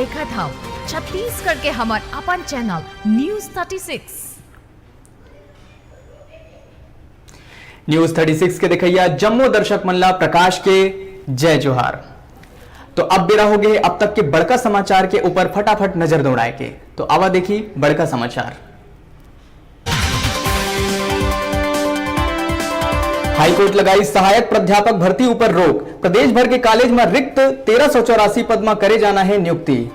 देखा था छत्तीसगढ़ के हमार अपन चैनल न्यूज 36 के देखिया जम्मू दर्शक मल्ला प्रकाश के जय जोहार। तो अब बेरा हो गए अब तक के बड़का समाचार के ऊपर फटाफट नजर दौड़ाए के। तो आवा देखी बड़का समाचार। हाईकोर्ट लगाई सहायक प्राध्यापक भर्ती ऊपर रोक। प्रदेश भर के कॉलेज में रिक्त 1384 पद में करे जाना है नियुक्ति।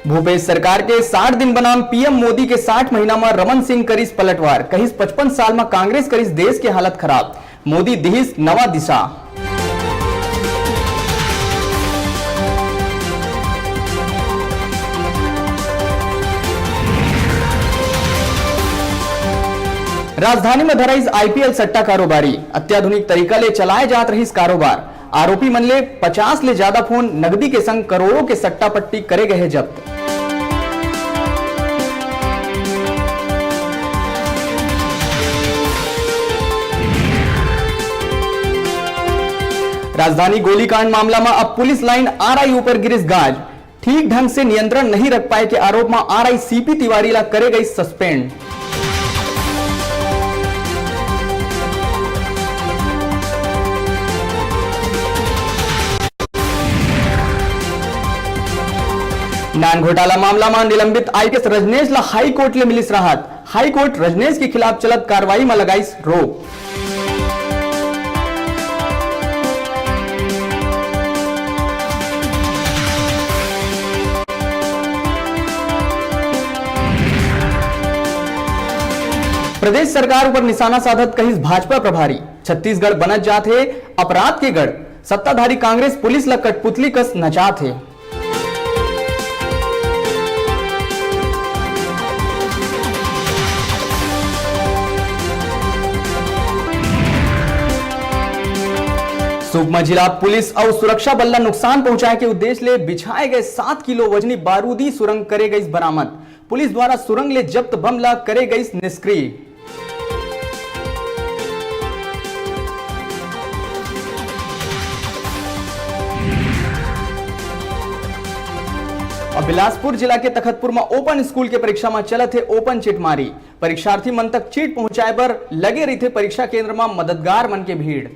भूपेश सरकार के 60 दिन बनाम पीएम मोदी के 60 महीना में रमन सिंह करीस पलटवार। कहिस 55 साल में कांग्रेस करीस देश के हालत खराब। मोदी दिहिस नवा दिशा। राजधानी में धराइस आईपीएल सट्टा कारोबारी। अत्याधुनिक तरीका ले चलाए जात रही कारोबार। आरोपी मन ले 50 ले ज्यादा फोन नगदी के संग करोड़ों के सट्टा पट्टी करे गए जब्त। राजधानी गोलीकांड मामला में अब पुलिस लाइन आरआई ऊपर गिरिस गाज। ठीक ढंग से नियंत्रण नहीं रख पाए के आरोप में आरआई सीपी तिवारी ला करे गई सस्पेंड। नान घोटाला मामला में निलंबित आईपीएस रजनेश ला हाई कोर्ट ले मिलिस राहत। हाई कोर्ट रजनेश के खिलाफ चलत कार्रवाई में लगाइस रोक। प्रदेश सरकार ऊपर निशाना साधत कहिस भाजपा प्रभारी। छत्तीसगढ़ बनत जात है अपराध के गढ़। सत्ताधारी कांग्रेस पुलिस ला कठपुतली कस नचात है। सुकमा जिला पुलिस और सुरक्षा बल ला नुकसान पहुंचाए के उद्देश्य ले बिछाए गए 7 किलो वजनी बारूदी सुरंग करे गई बरामद। पुलिस द्वारा सुरंग ले जब्त बम ला करे गई निष्क्रिय। और बिलासपुर जिला के तखतपुर में ओपन स्कूल के परीक्षा में चलत है ओपन चिट मारी। परीक्षार्थी मन तक चिट पहुंचाए पर लगे रही थे परीक्षा केंद्र में मददगार मन के भीड़।